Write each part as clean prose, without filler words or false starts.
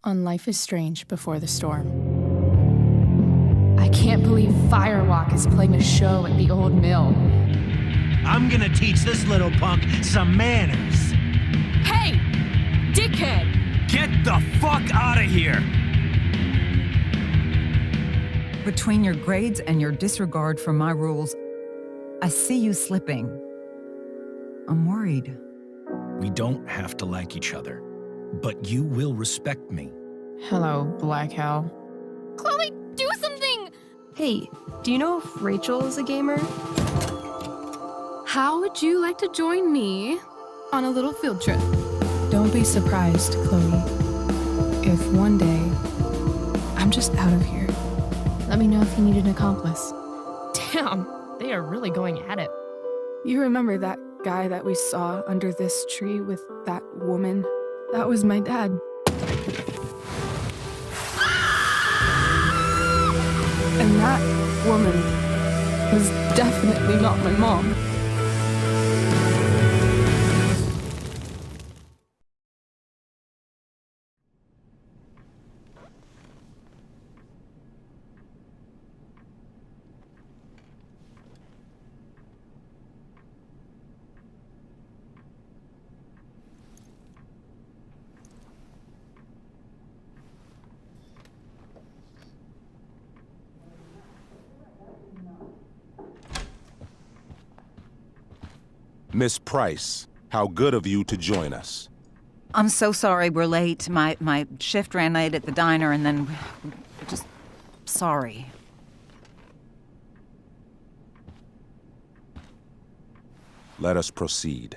on Life is Strange Before the Storm. I can't believe Firewalk is playing a show at the old mill. I'm gonna teach this little punk some manners. Hey! Dickhead! Get the fuck out of here! Between your grades and your disregard for my rules, I see you slipping. I'm worried. We don't have to like each other, but you will respect me. Hello, Black Hal. Chloe, do something! Hey, do you know if Rachel is a gamer? How would you like to join me on a little field trip? Don't be surprised, Chloe, if one day I'm just out of here. Let me know if you need an accomplice. Damn, they are really going at it. You remember that guy that we saw under this tree with that woman? That was my dad. And that woman was definitely not my mom. Miss Price, how good of you to join us. I'm so sorry we're late. My shift ran late at the diner and then... just... sorry. Let us proceed.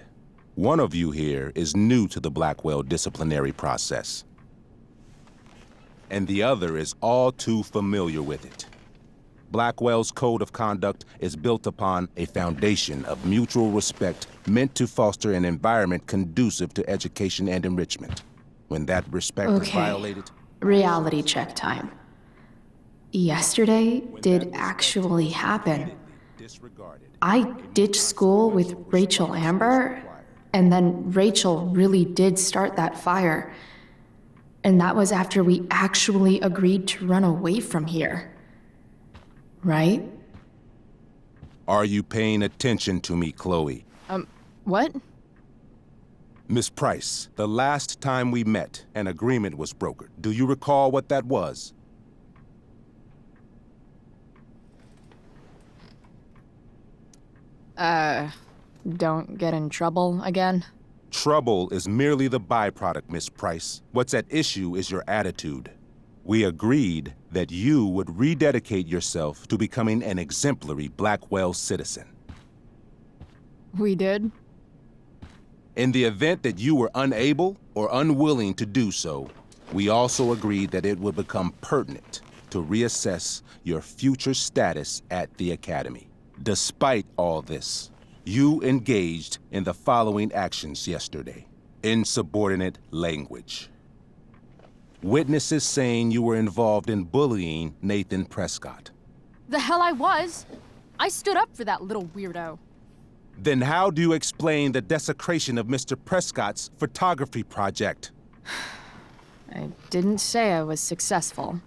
One of you here is new to the Blackwell disciplinary process, and the other is all too familiar with it. Blackwell's code of conduct is built upon a foundation of mutual respect meant to foster an environment conducive to education and enrichment. When that respect is violated... Reality check time. Yesterday did actually happen. I ditched school with Rachel Amber, and then Rachel really did start that fire. And that was after we actually agreed to run away from here. Right? Are you paying attention to me, Chloe? What? Miss Price, the last time we met, an agreement was brokered. Do you recall what that was? Don't get in trouble again? Trouble is merely the byproduct, Miss Price. What's at issue is your attitude. We agreed that you would rededicate yourself to becoming an exemplary Blackwell citizen. We did? In the event that you were unable or unwilling to do so, we also agreed that it would become pertinent to reassess your future status at the Academy. Despite all this, you engaged in the following actions yesterday. Insubordinate language. Witnesses saying you were involved in bullying Nathan Prescott. The hell I was! I stood up for that little weirdo. Then how do you explain the desecration of Mr. Prescott's photography project? I didn't say I was successful.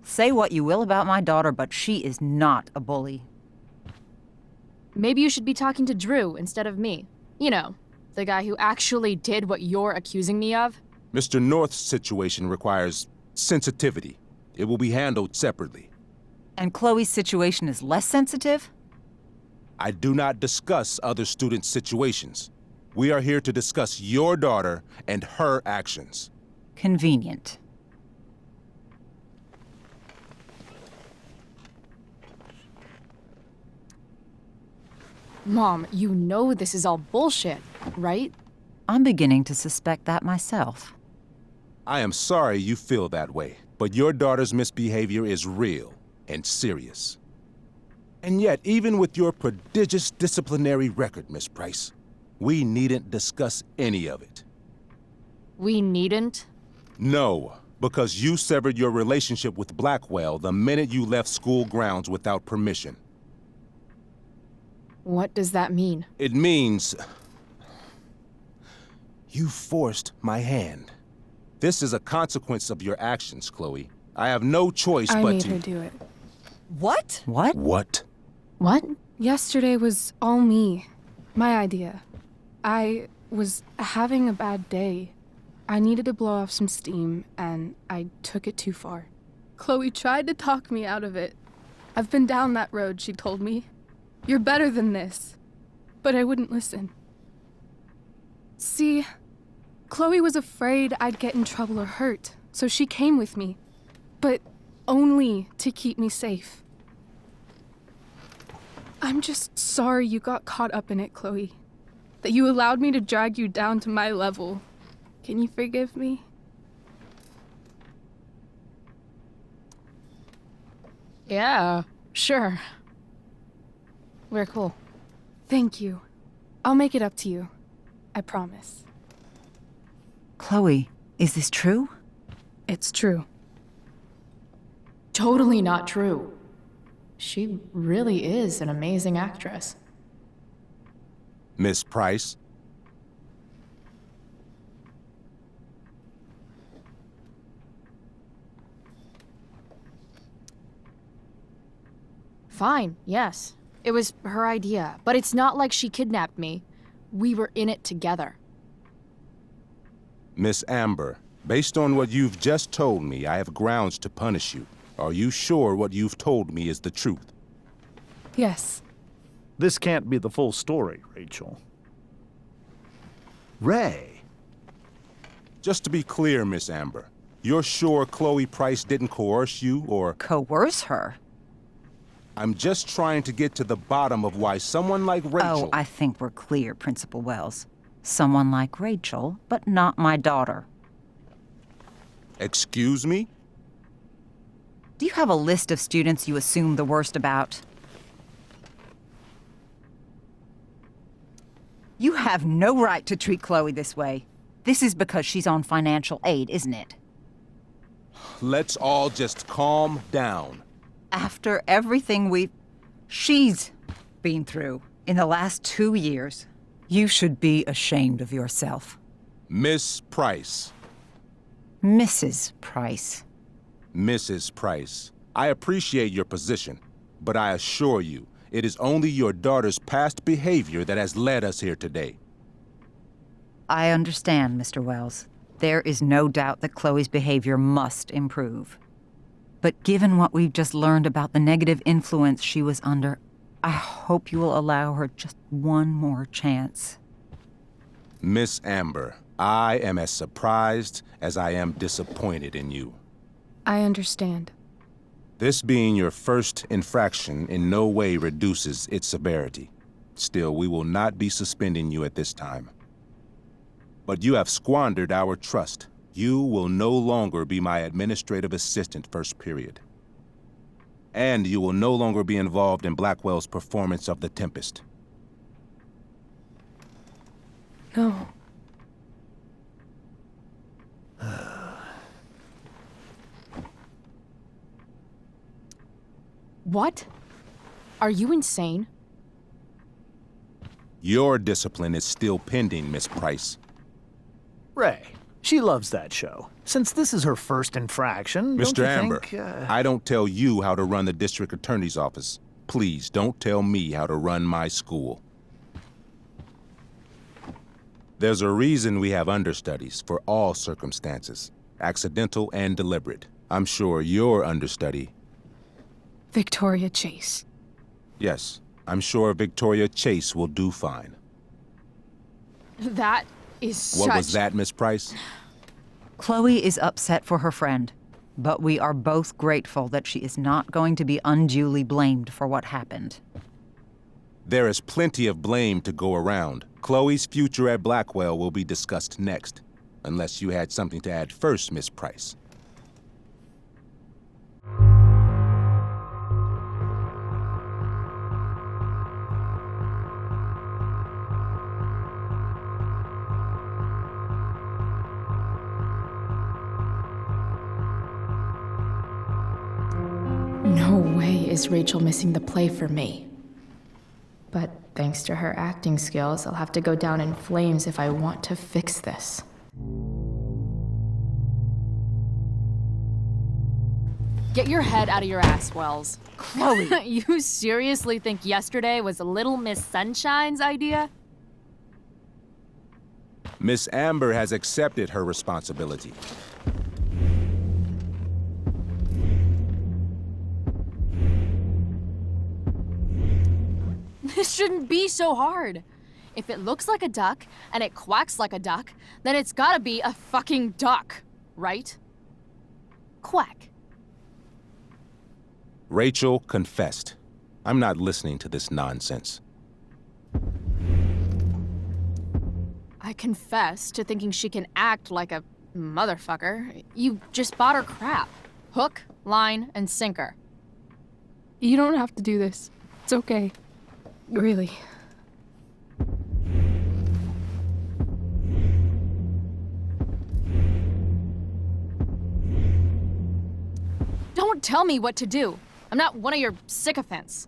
Say what you will about my daughter, but she is not a bully. Maybe you should be talking to Drew instead of me. You know, the guy who actually did what you're accusing me of. Mr. North's situation requires sensitivity. It will be handled separately. And Chloe's situation is less sensitive? I do not discuss other students' situations. We are here to discuss your daughter and her actions. Convenient. Mom, you know this is all bullshit, right? I'm beginning to suspect that myself. I am sorry you feel that way, but your daughter's misbehavior is real and serious. And yet, even with your prodigious disciplinary record, Miss Price, we needn't discuss any of it. We needn't? No, because you severed your relationship with Blackwell the minute you left school grounds without permission. What does that mean? It means... you forced my hand. This is a consequence of your actions, Chloe. I have no choice I but made to... her do it. What? What? What? What? Yesterday was all me. My idea. I was having a bad day. I needed to blow off some steam, and I took it too far. Chloe tried to talk me out of it. I've been down that road, she told me. You're better than this. But I wouldn't listen. See, Chloe was afraid I'd get in trouble or hurt, so she came with me. But only to keep me safe. I'm just sorry you got caught up in it, Chloe. That you allowed me to drag you down to my level. Can you forgive me? Yeah, sure. We're cool. Thank you. I'll make it up to you. I promise. Chloe, is this true? It's true. Totally not true. She really is an amazing actress. Miss Price? Fine, yes. It was her idea, but it's not like she kidnapped me. We were in it together. Miss Amber, based on what you've just told me, I have grounds to punish you. Are you sure what you've told me is the truth? Yes. This can't be the full story, Rachel. Ray. Just to be clear, Miss Amber, you're sure Chloe Price didn't coerce you, or... Coerce her? I'm just trying to get to the bottom of why someone like Rachel... Oh, I think we're clear, Principal Wells. Someone like Rachel, but not my daughter. Excuse me? Do you have a list of students you assume the worst about? You have no right to treat Chloe this way. This is because she's on financial aid, isn't it? Let's all just calm down. After everything she's been through in the last 2 years, you should be ashamed of yourself. Miss Price. Mrs. Price. Mrs. Price, I appreciate your position, but I assure you, it is only your daughter's past behavior that has led us here today. I understand, Mr. Wells. There is no doubt that Chloe's behavior must improve. But given what we've just learned about the negative influence she was under, I hope you will allow her just one more chance. Miss Amber, I am as surprised as I am disappointed in you. I understand. This being your first infraction in no way reduces its severity. Still, we will not be suspending you at this time. But you have squandered our trust. You will no longer be my administrative assistant first period. And you will no longer be involved in Blackwell's performance of The Tempest. No. What? Are you insane? Your discipline is still pending, Miss Price. Ray. She loves that show. Since this is her first infraction, don't Mr. you Amber, think, I don't tell you how to run the district attorney's office. Please don't tell me how to run my school. There's a reason we have understudies for all circumstances, accidental and deliberate. I'm sure your understudy... Victoria Chase. Yes, I'm sure Victoria Chase will do fine. That is What was that, Miss Price? Chloe is upset for her friend, but we are both grateful that she is not going to be unduly blamed for what happened. There is plenty of blame to go around. Chloe's future at Blackwell will be discussed next. Unless you had something to add first, Miss Price. No way is Rachel missing the play for me. But thanks to her acting skills, I'll have to go down in flames if I want to fix this. Get your head out of your ass, Wells. Chloe! You seriously think yesterday was Little Miss Sunshine's idea? Miss Amber has accepted her responsibility. This shouldn't be so hard. If it looks like a duck and it quacks like a duck, then it's gotta be a fucking duck, right? Quack. Rachel confessed. I'm not listening to this nonsense. I confess to thinking she can act like a motherfucker. You just bought her crap. Hook, line, and sinker. You don't have to do this. It's okay. Really. Don't tell me what to do. I'm not one of your sycophants.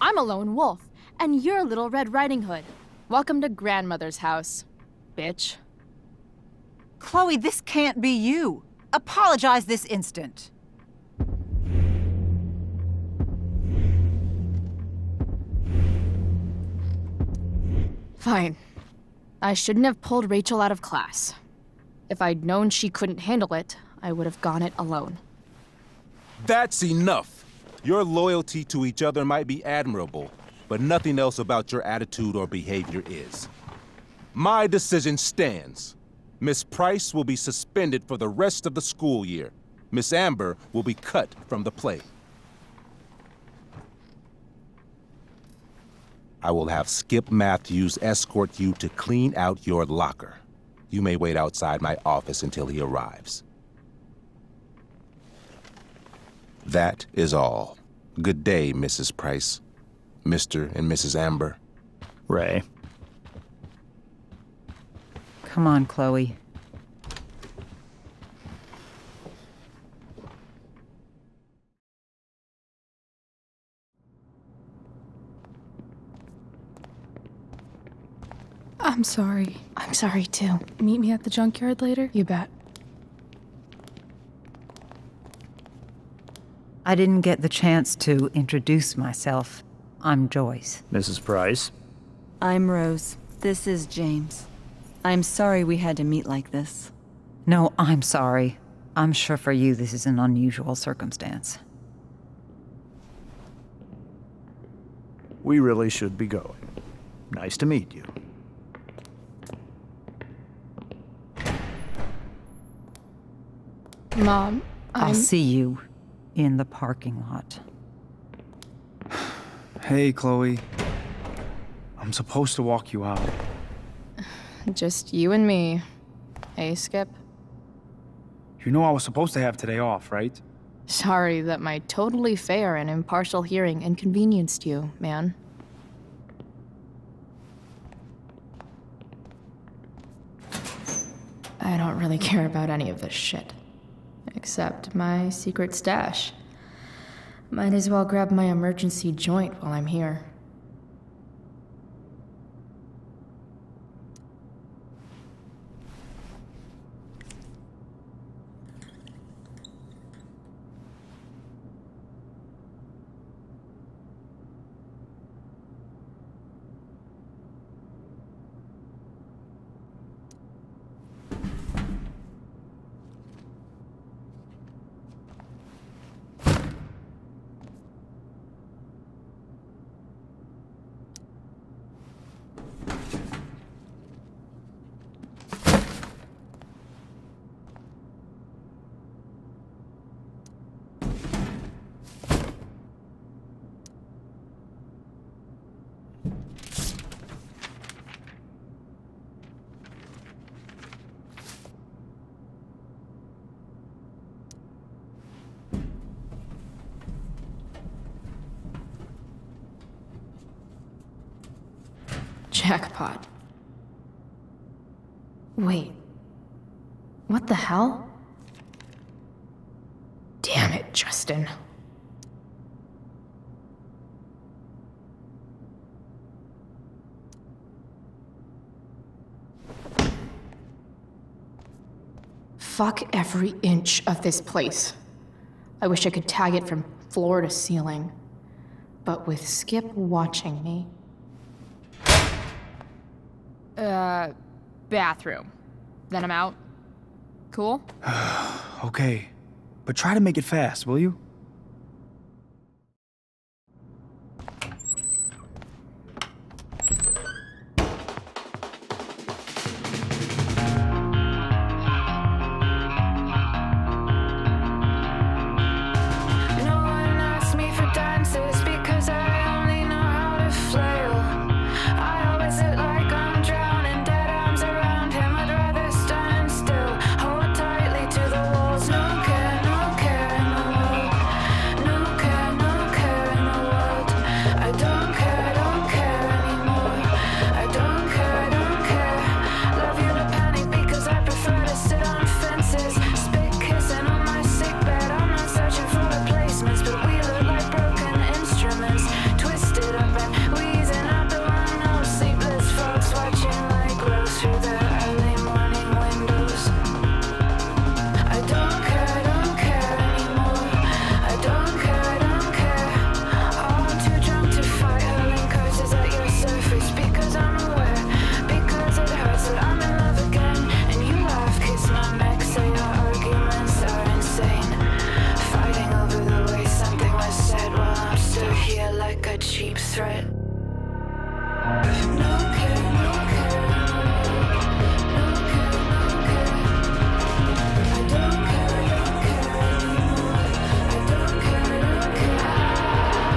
I'm a lone wolf, and you're Little Red Riding Hood. Welcome to grandmother's house, bitch. Chloe, this can't be you. Apologize this instant. Fine. I shouldn't have pulled Rachel out of class. If I'd known she couldn't handle it, I would have gone it alone. That's enough. Your loyalty to each other might be admirable, but nothing else about your attitude or behavior is. My decision stands. Miss Price will be suspended for the rest of the school year. Miss Amber will be cut from the play. I will have Skip Matthews escort you to clean out your locker. You may wait outside my office until he arrives. That is all. Good day, Mrs. Price. Mr. and Mrs. Amber. Ray. Come on, Chloe. I'm sorry. I'm sorry too. Meet me at the junkyard later? You bet. I didn't get the chance to introduce myself. I'm Joyce. Mrs. Price. I'm Rose. This is James. I'm sorry we had to meet like this. No, I'm sorry. I'm sure for you this is an unusual circumstance. We really should be going. Nice to meet you. Mom, I'll see you in the parking lot. Hey, Chloe. I'm supposed to walk you out. Just you and me. Hey, Skip. You know I was supposed to have today off, right? Sorry that my totally fair and impartial hearing inconvenienced you, man. I don't really care about any of this shit. Except my secret stash. Might as well grab my emergency joint while I'm here. Jackpot. Wait. What the hell? Damn it, Justin. Fuck every inch of this place. I wish I could tag it from floor to ceiling. But with Skip watching me. Bathroom. Then I'm out. Cool? Okay. But try to make it fast, will you? No one asks me for dances because I only know how to flail. I always look like I'm drowning, dead arms around him. I'd rather stand still, hold tightly to the walls. No care in the world. No care in the world. I don't care anymore. I don't care. Love you to panic because I prefer to sit on fences. Spit kissing on my sick bed. I'm not searching for replacements, but we look like broken instruments, twisted up and wheezing out the window. Sleepless folks watching like crows through the early morning windows. I don't care anymore. I don't care. Oh, I'm too drunk to fight, hurling curses at your surface because I'm aware, because it hurts that I'm in love again. And you laugh, kiss my neck, say our arguments are insane. Fighting over the way something was said while I'm stood here like a cheap threat. No care. No care. I don't care anymore. I don't care.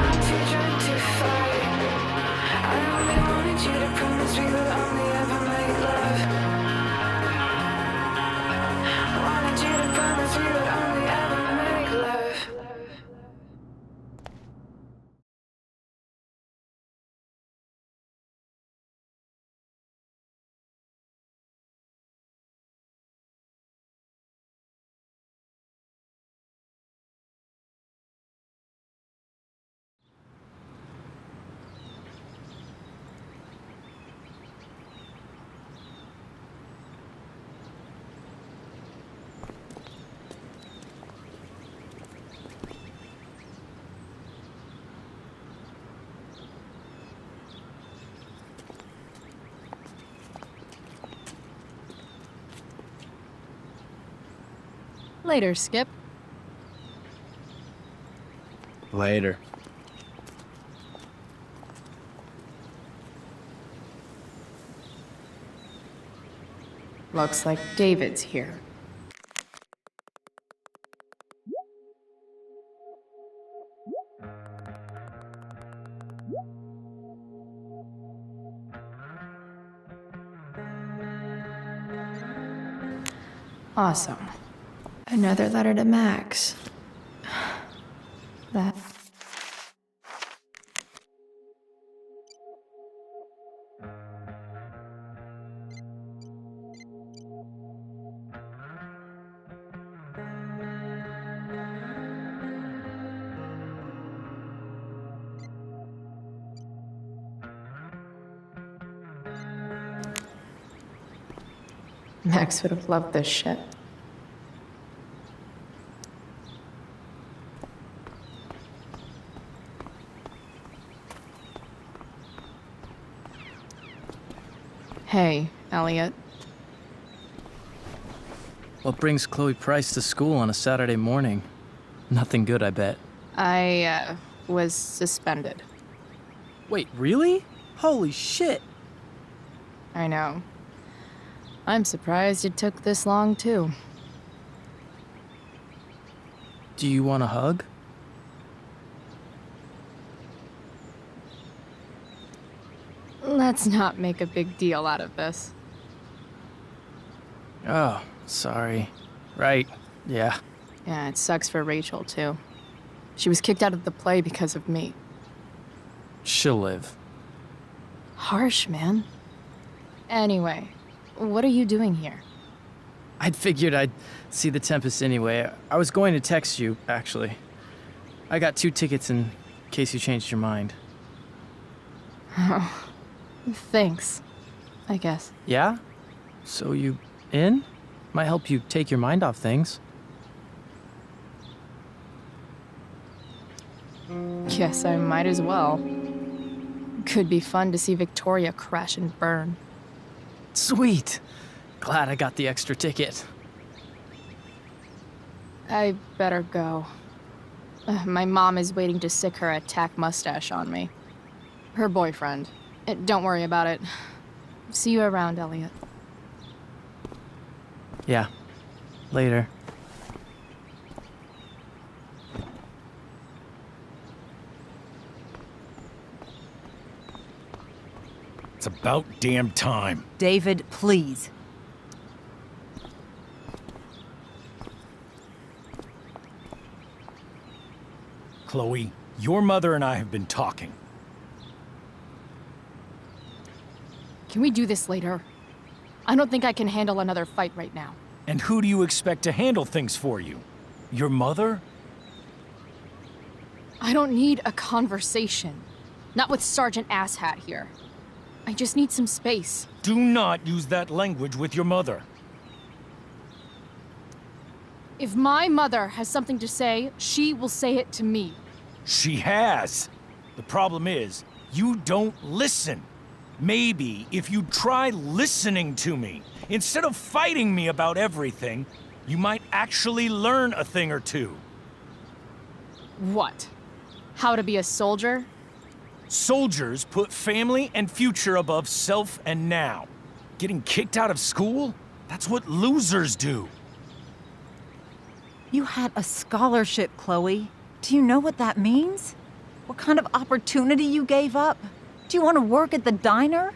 I'm too drunk to fight. I only wanted you to promise we would only ever make love. I wanted you to promise we would only ever make love. Later, Skip. Later. Looks like David's here. Awesome. Another letter to Max. That. Max would have loved this shit. Hey, Elliot. What brings Chloe Price to school on a Saturday morning? Nothing good, I bet. I, was suspended. Wait, really? Holy shit! I know. I'm surprised it took this long, too. Do you want a hug? Let's not make a big deal out of this. Oh, sorry. Right, yeah. Yeah, it sucks for Rachel, too. She was kicked out of the play because of me. She'll live. Harsh, man. Anyway, what are you doing here? I'd figured I'd see the Tempest anyway. I was going to text you, actually. I got 2 tickets in case you changed your mind. Oh, thanks, I guess. Yeah? So you in? Might help you take your mind off things. Guess I might as well. Could be fun to see Victoria crash and burn. Sweet. Glad I got the extra ticket. I better go. My mom is waiting to sick her attack mustache on me. Her boyfriend. Don't worry about it. See you around, Elliot. Yeah. Later. It's about damn time. David, please. Chloe, your mother and I have been talking. Can we do this later? I don't think I can handle another fight right now. And who do you expect to handle things for you? Your mother? I don't need a conversation. Not with Sergeant Asshat here. I just need some space. Do not use that language with your mother. If my mother has something to say, she will say it to me. She has. The problem is, you don't listen. Maybe if you try listening to me, instead of fighting me about everything, you might actually learn a thing or two. What? How to be a soldier? Soldiers put family and future above self and now. Getting kicked out of school? That's what losers do. You had a scholarship, Chloe. Do you know what that means? What kind of opportunity you gave up? Do you want to work at the diner?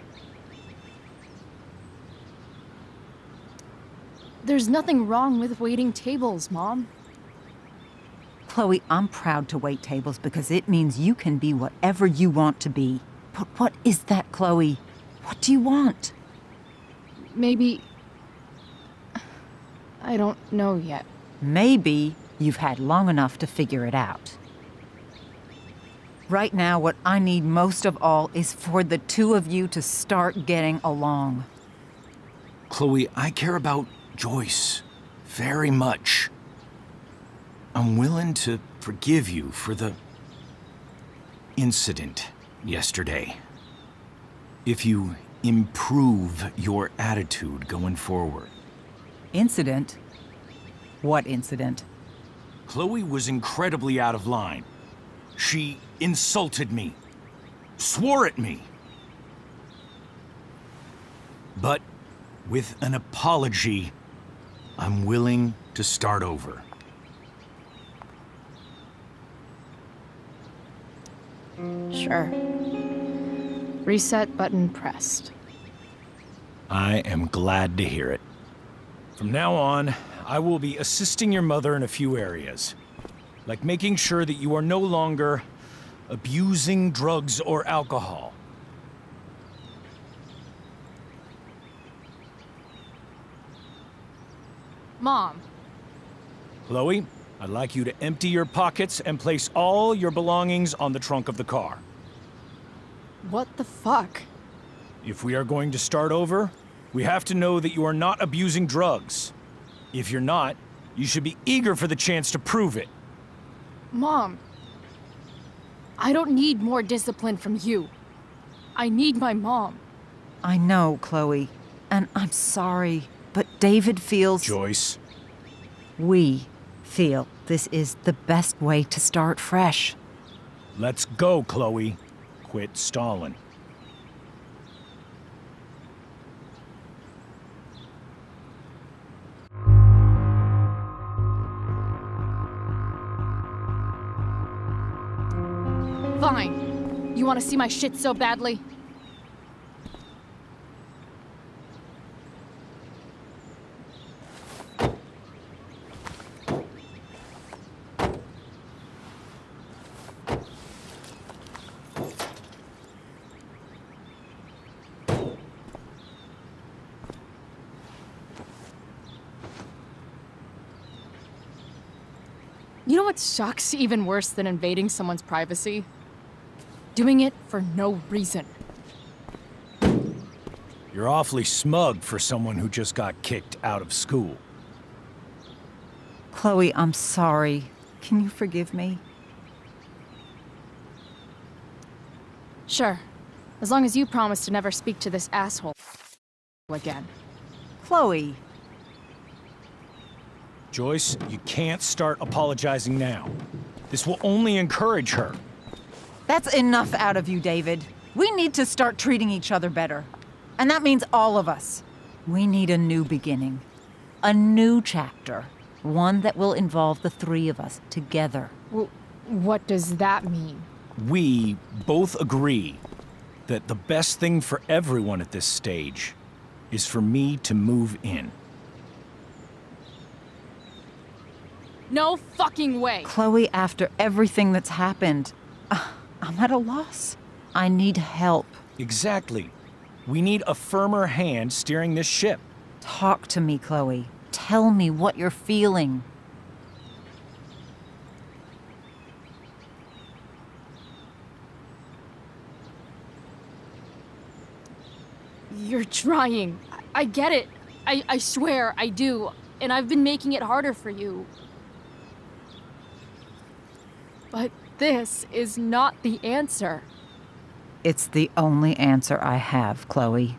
There's nothing wrong with waiting tables, Mom. Chloe, I'm proud to wait tables because it means you can be whatever you want to be. But what is that, Chloe? What do you want? Maybe... I don't know yet. Maybe you've had long enough to figure it out. Right now, what I need most of all is for the two of you to start getting along. Chloe, I care about Joyce very much. I'm willing to forgive you for the incident yesterday. If you improve your attitude going forward. Incident? What incident? Chloe was incredibly out of line. She insulted me, swore at me. But with an apology, I'm willing to start over. Sure. Reset button pressed. I am glad to hear it. From now on, I will be assisting your mother in a few areas, like making sure that you are no longer abusing drugs or alcohol. Mom. Chloe, I'd like you to empty your pockets and place all your belongings on the trunk of the car. What the fuck? If we are going to start over, we have to know that you are not abusing drugs. If you're not, you should be eager for the chance to prove it. Mom. I don't need more discipline from you. I need my mom. I know, Chloe, and I'm sorry, but David feels... Joyce. We feel this is the best way to start fresh. Let's go, Chloe. Quit stalling. Fine. You want to see my shit so badly? You know what sucks even worse than invading someone's privacy? Doing it for no reason. You're awfully smug for someone who just got kicked out of school. Chloe, I'm sorry. Can you forgive me? Sure. As long as you promise to never speak to this asshole again. Chloe, Joyce, you can't start apologizing now. This will only encourage her. that's enough out of you, David. We need to start treating each other better. And that means all of us. We need a new beginning. A new chapter. One that will involve the three of us together. What does that mean? We both agree that the best thing for everyone at this stage is for me to move in. No fucking way! Chloe, after everything that's happened, I'm at a loss. I need help. Exactly. We need a firmer hand steering this ship. Talk to me, Chloe. Tell me what you're feeling. You're trying. I get it. I swear, I do. And I've been making it harder for you. But this is not the answer. It's the only answer I have, Chloe.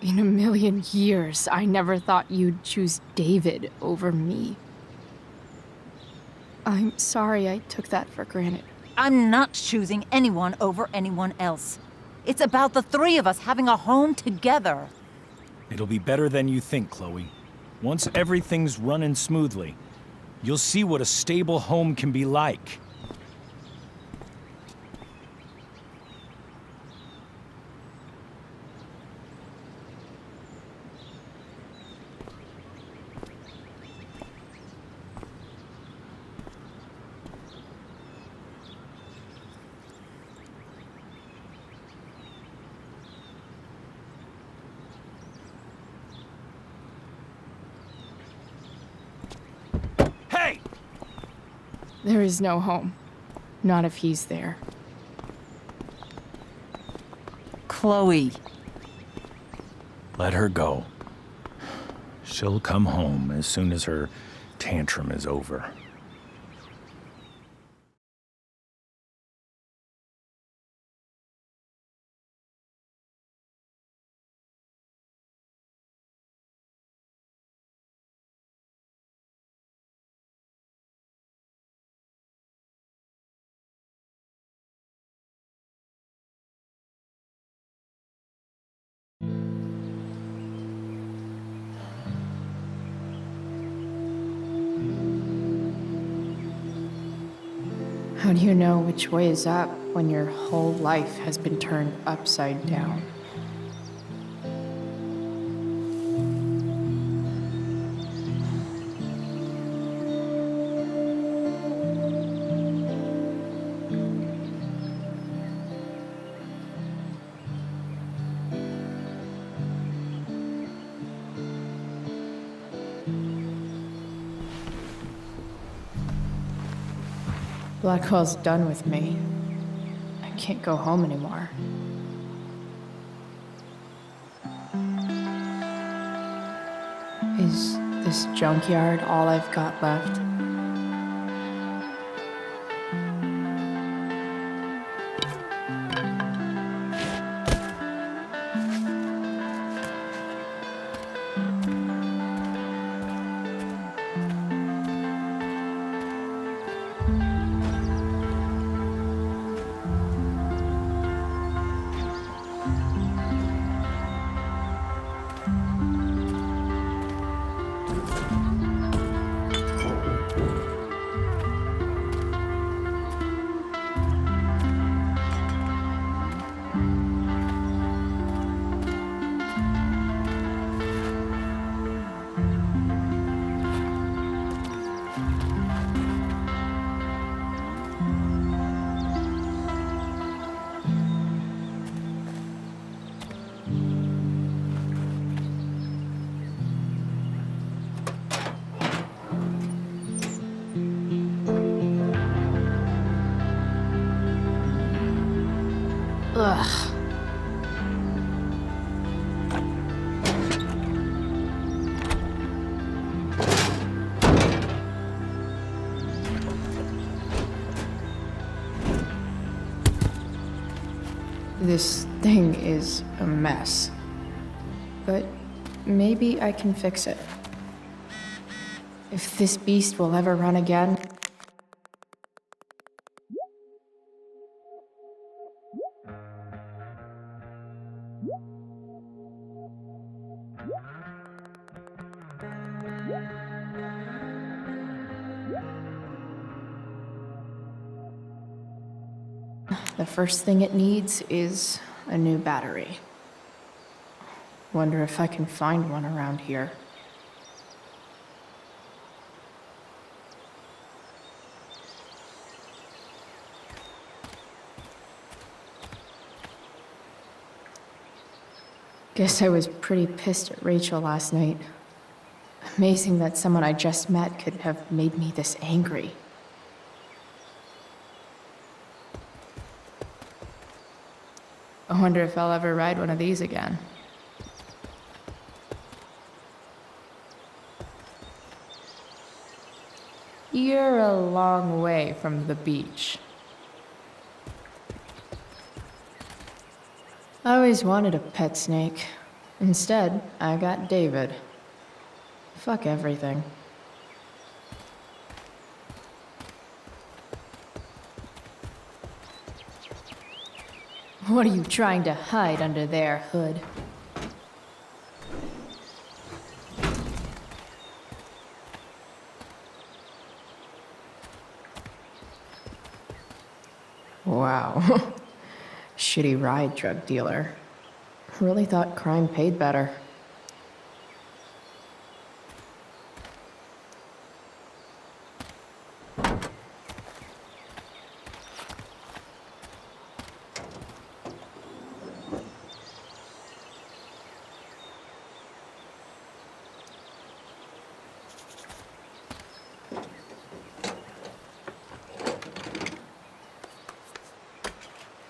In a million years, I never thought you'd choose David over me. I'm sorry I took that for granted. I'm not choosing anyone over anyone else. It's about the three of us having a home together. It'll be better than you think, Chloe. Once everything's running smoothly, you'll see what a stable home can be like. Hey! There is no home. Not if he's there. Chloe. Let her go. She'll come home as soon as her tantrum is over. How do you know which way is up when your whole life has been turned upside down? Blackwell's done with me. I can't go home anymore. Is this junkyard all I've got left? Ugh. This thing is a mess. But maybe I can fix it. If this beast will ever run again, the first thing it needs is a new battery. Wonder if I can find one around here. Guess I was pretty pissed at Rachel last night. Amazing that someone I just met could have made me this angry. I wonder if I'll ever ride one of these again. You're a long way from the beach. I always wanted a pet snake. Instead, I got David. Fuck everything. What are you trying to hide under there, Hood? Wow. Shitty ride, drug dealer. Really thought crime paid better.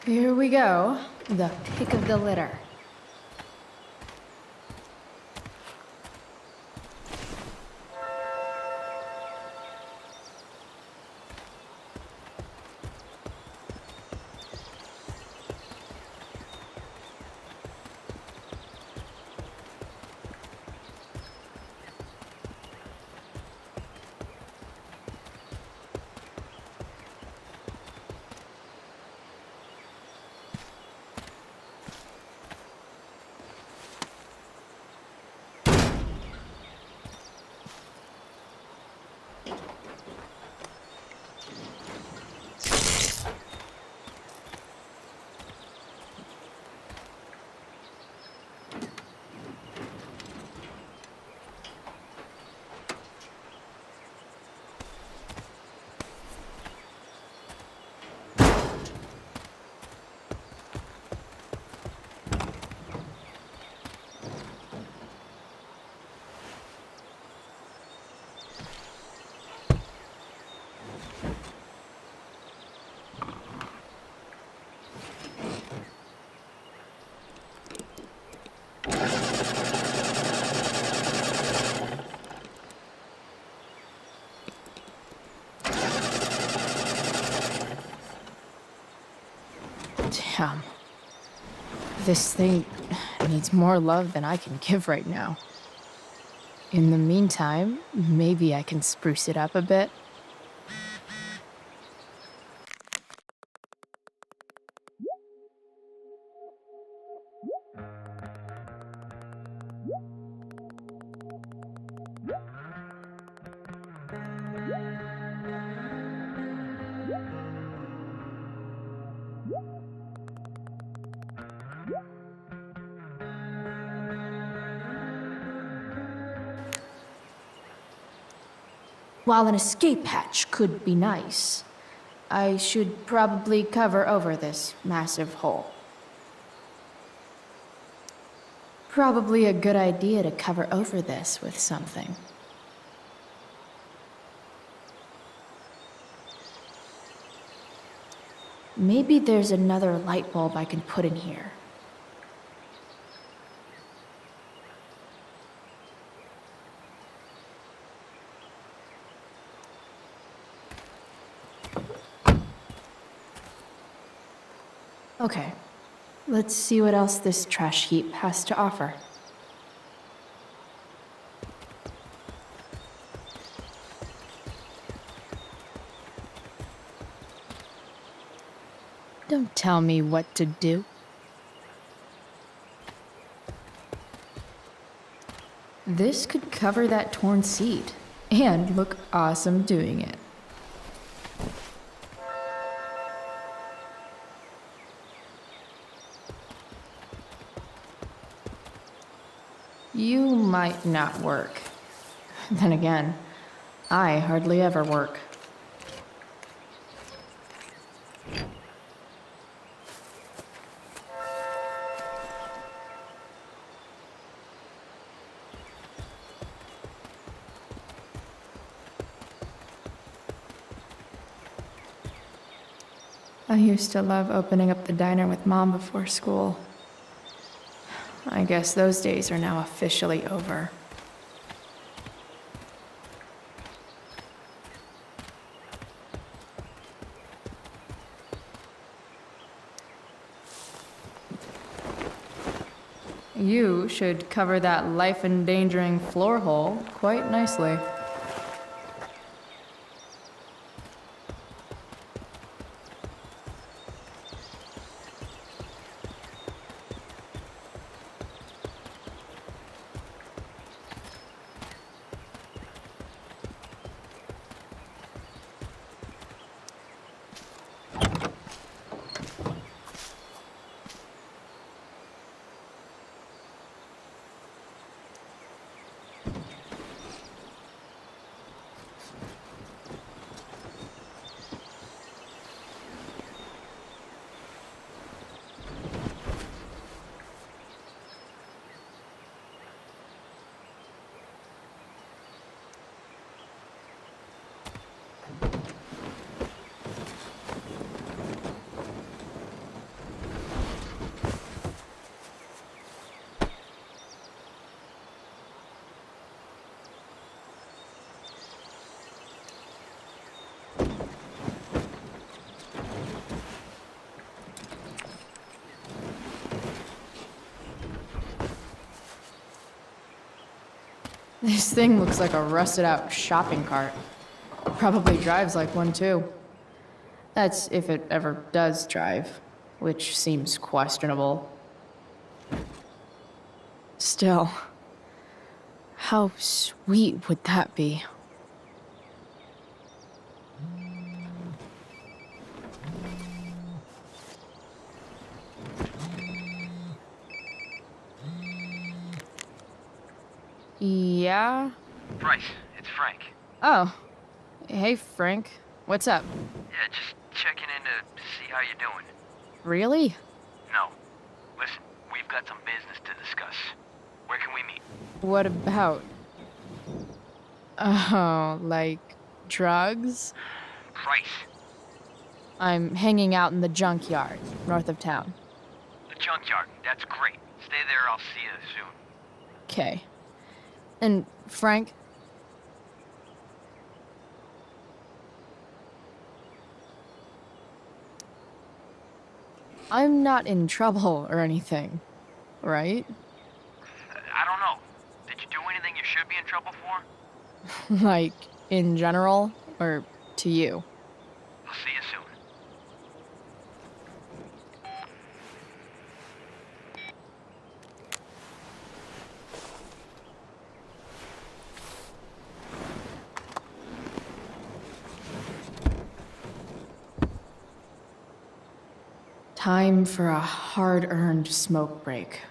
Here we go, the pick of the litter. Damn. This thing needs more love than I can give right now. In the meantime, maybe I can spruce it up a bit. While an escape hatch could be nice, I should probably cover over this massive hole. Probably a good idea to cover over this with something. Maybe there's another light bulb I can put in here. Okay, Let's see what else this trash heap has to offer. Don't tell me what to do. This could cover that torn seat and look awesome doing it. You might not work. Then again, I hardly ever work. I used to love opening up the diner with Mom before school. I guess those days are now officially over. You should cover that life-endangering floor hole quite nicely. This thing looks like a rusted out shopping cart. Probably drives like one too. That's if it ever does drive, which seems questionable. Still, how sweet would that be? Yeah? Bryce, it's Frank. Oh. Hey, Frank. What's up? Yeah, just checking in to see how you're doing. Really? No. Listen, we've got some business to discuss. Where can we meet? What about? Oh, like drugs? Bryce. I'm hanging out in the junkyard, north of town. The junkyard. That's great. Stay there, I'll see you soon. Okay. And Frank? I'm not in trouble or anything, right? I don't know. Did you do anything you should be in trouble for? Like, in general, or to you? I'll see you soon. Time for a hard-earned smoke break.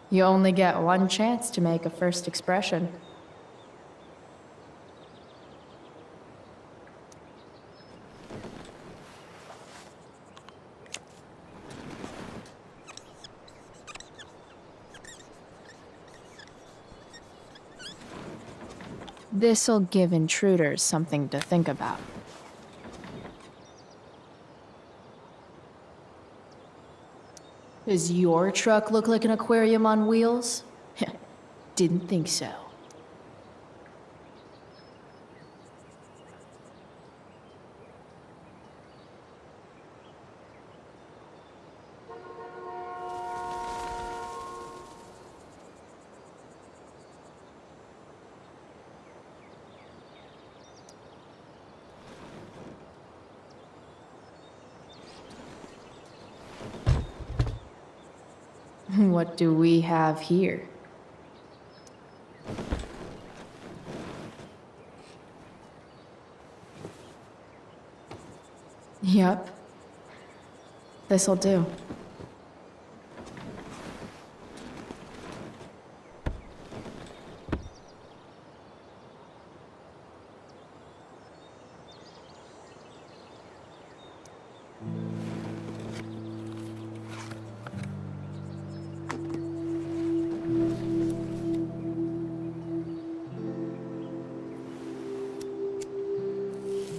You only get one chance to make a first expression. This'll give intruders something to think about. Does your truck look like an aquarium on wheels? Didn't think so. What do we have here? Yep. This'll do.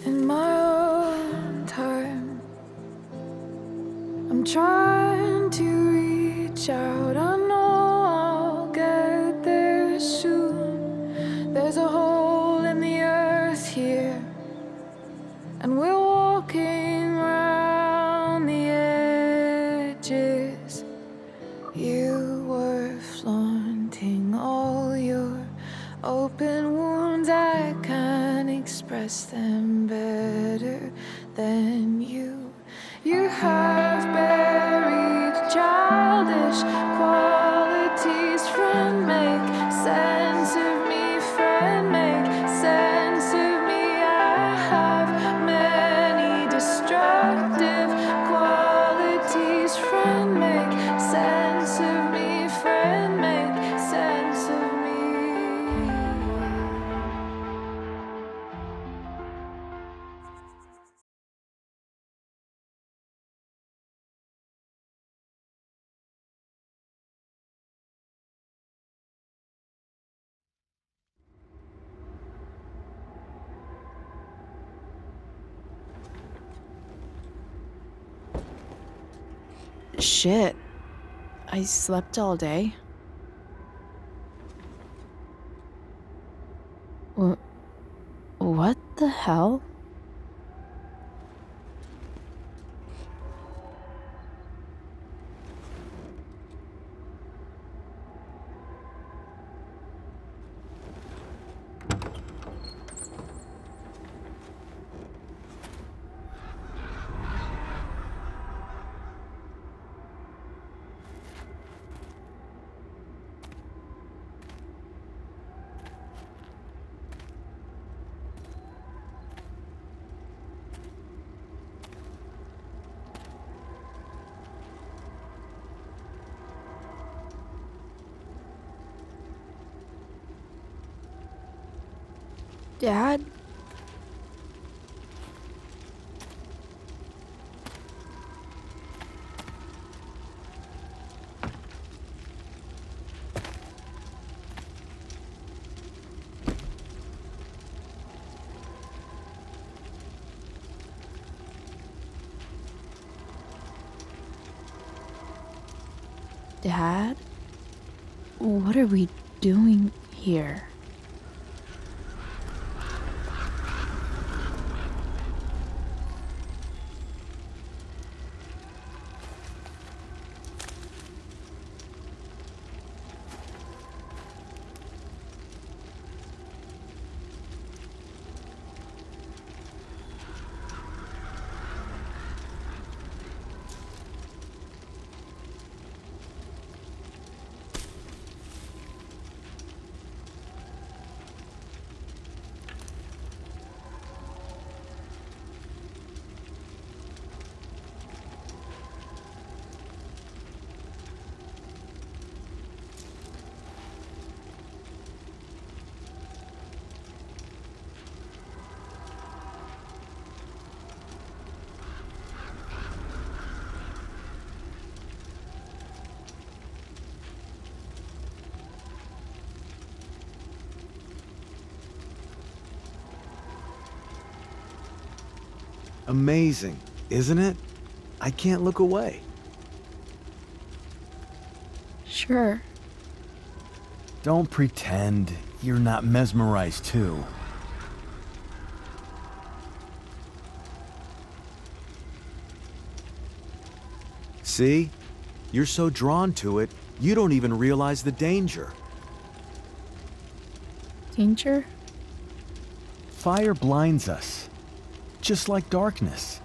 In my own time, I'm trying to reach out. I know I'll get there soon. There's a hole in the earth here, and we're walking around the edges. You were flaunting all your open wounds. I can't express them better than you. You have buried childish qualities. Friend, make sense of me. Friend, make sense of me. I have many destructive qualities. Friend, make sense of me. Friend, make sense of me. Shit. I slept all day. What the hell? Dad? Dad? What are we doing here? Amazing, isn't it? I can't look away. Sure. Don't pretend you're not mesmerized too. See? You're so drawn to it, you don't even realize the danger. Danger? Fire blinds us, just like darkness.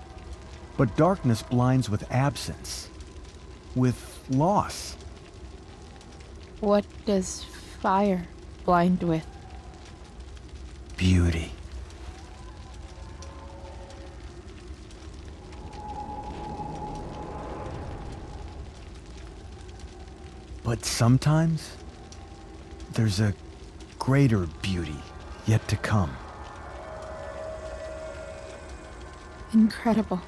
But darkness blinds with absence, with loss. What does fire blind with? Beauty. But sometimes, there's a greater beauty yet to come. Incredible.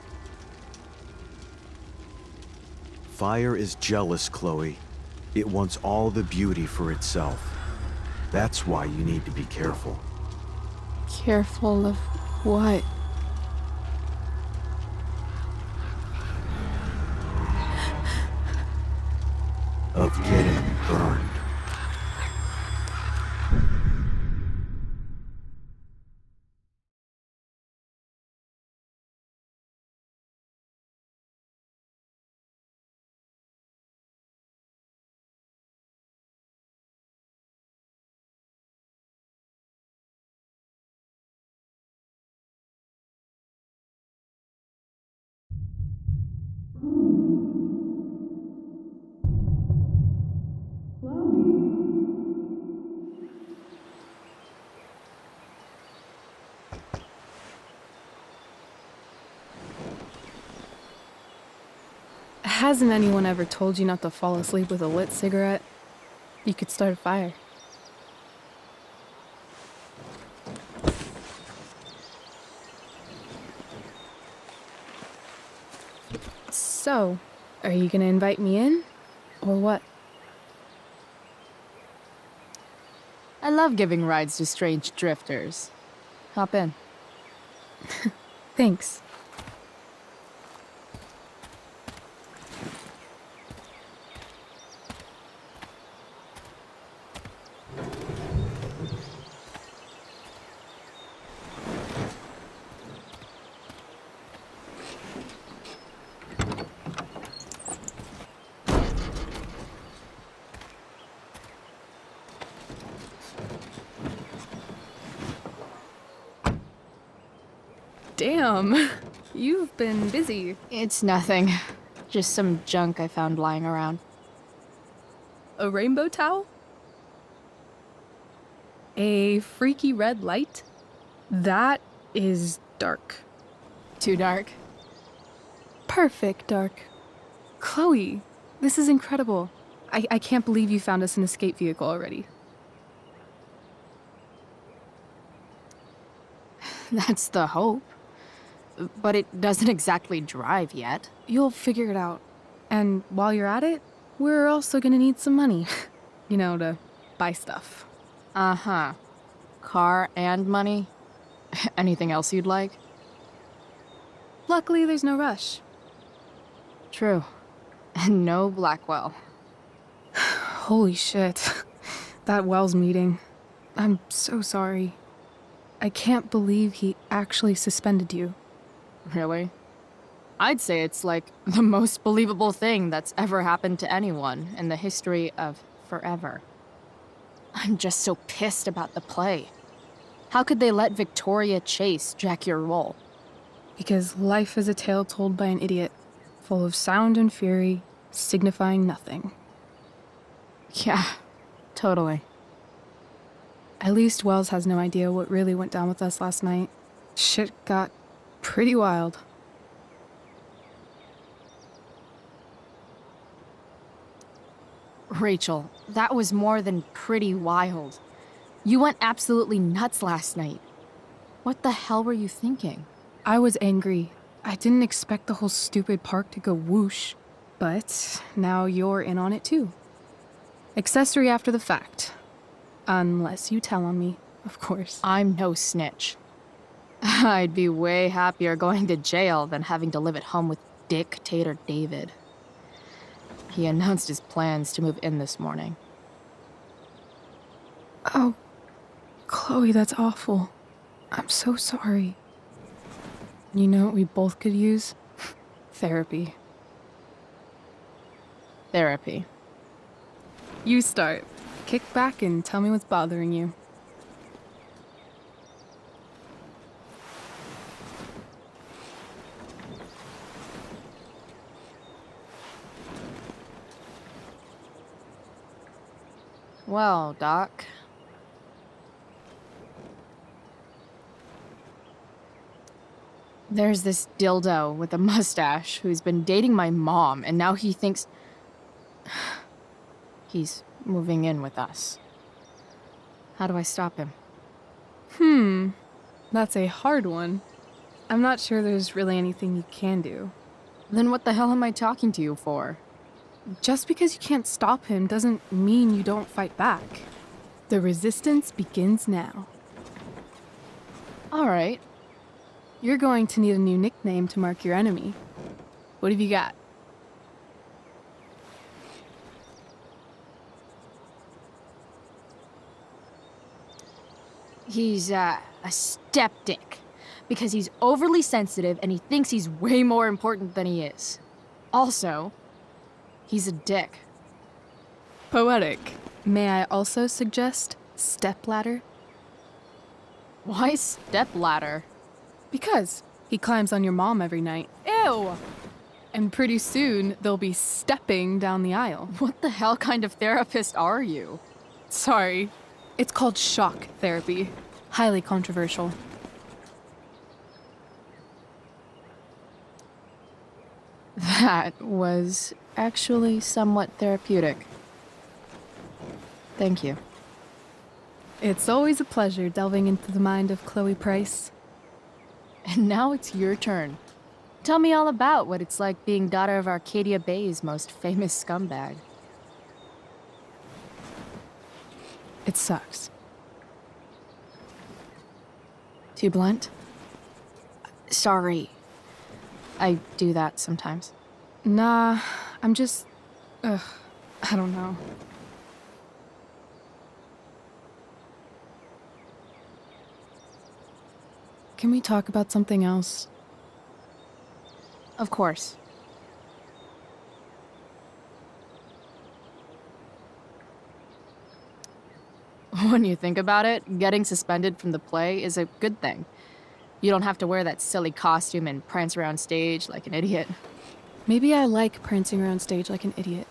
Fire is jealous, Chloe. It wants all the beauty for itself. That's why you need to be careful. Careful of what? Of getting burned. Hasn't anyone ever told you not to fall asleep with a lit cigarette? You could start a fire. So, are you gonna invite me in? Or what? I love giving rides to strange drifters. Hop in. Thanks. Damn, you've been busy. It's nothing. Just some junk I found lying around. A rainbow towel? A freaky red light? That is dark. Too dark? Perfect dark. Chloe, this is incredible. I can't believe you found us an escape vehicle already. That's the hope. But it doesn't exactly drive yet. You'll figure it out. And while you're at it, we're also gonna need some money. You know, to buy stuff. Uh-huh. Car and money? Anything else you'd like? Luckily, there's no rush. True. And no Blackwell. Holy shit. That Wells meeting. I'm so sorry. I can't believe he actually suspended you. Really? I'd say it's like the most believable thing that's ever happened to anyone in the history of forever. I'm just so pissed about the play. How could they let Victoria Chase jack your role? Because life is a tale told by an idiot, full of sound and fury, signifying nothing. Yeah, totally. At least Wells has no idea what really went down with us last night. Shit got pretty wild. Rachel, that was more than pretty wild. You went absolutely nuts last night. What the hell were you thinking? I was angry. I didn't expect the whole stupid park to go whoosh. But now you're in on it too. Accessory after the fact. Unless you tell on me, of course. I'm no snitch. I'd be way happier going to jail than having to live at home with Dictator David. He announced his plans to move in this morning. Oh, Chloe, that's awful. I'm so sorry. You know what we both could use? Therapy. Therapy. You start. Kick back and tell me what's bothering you. Well, Doc. There's this dildo with a mustache who's been dating my mom, and now he thinks he's moving in with us. How do I stop him? That's a hard one. I'm not sure there's really anything you can do. Then what the hell am I talking to you for? Just because you can't stop him doesn't mean you don't fight back. The resistance begins now. All right. You're going to need a new nickname to mark your enemy. What have you got? He's a skeptic because he's overly sensitive and he thinks he's way more important than he is. Also, he's a dick. Poetic. May I also suggest stepladder? Why stepladder? Because he climbs on your mom every night. Ew! And pretty soon, they'll be stepping down the aisle. What the hell kind of therapist are you? Sorry. It's called shock therapy. Highly controversial. That was actually somewhat therapeutic. Thank you. It's always a pleasure delving into the mind of Chloe Price. And now it's your turn. Tell me all about what it's like being daughter of Arcadia Bay's most famous scumbag. It sucks. Too blunt? Sorry. I do that sometimes. Nah, I'm just... I don't know. Can we talk about something else? Of course. When you think about it, getting suspended from the play is a good thing. You don't have to wear that silly costume and prance around stage like an idiot. Maybe I like prancing around stage like an idiot.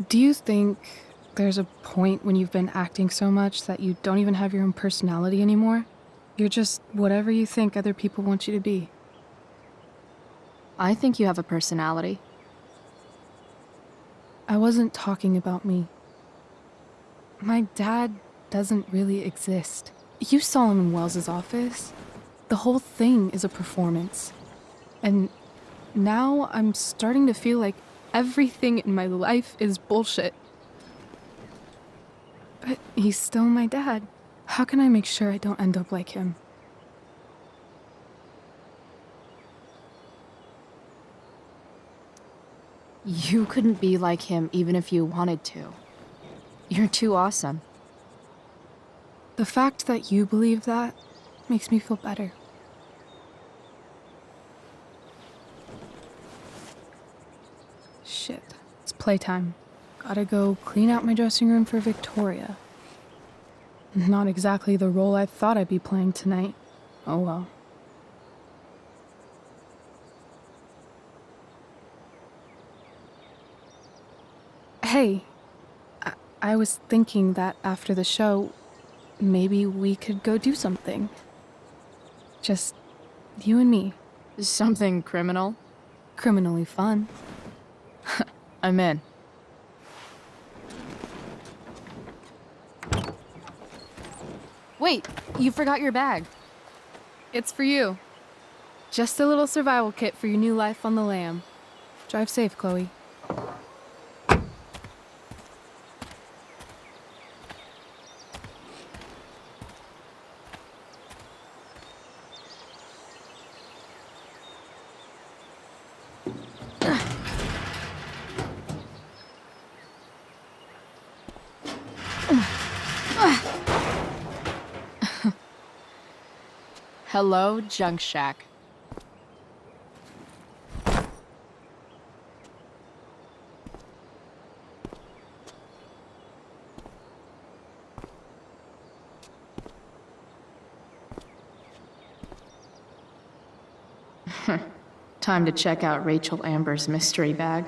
Do you think there's a point when you've been acting so much that you don't even have your own personality anymore? You're just whatever you think other people want you to be. I think you have a personality. I wasn't talking about me. My dad doesn't really exist. You saw him in Wells's office. The whole thing is a performance. And now I'm starting to feel like everything in my life is bullshit. But he's still my dad. How can I make sure I don't end up like him? You couldn't be like him even if you wanted to. You're too awesome. The fact that you believe that makes me feel better. Shit, it's playtime. Gotta go clean out my dressing room for Victoria. Not exactly the role I thought I'd be playing tonight. Oh well. Hey, I was thinking that after the show, maybe we could go do something. Just you and me. Something criminal? Criminally fun. I'm in. Wait, you forgot your bag. It's for you. Just a little survival kit for your new life on the lam. Drive safe, Chloe. Hello, Junk Shack. Time to check out Rachel Amber's mystery bag.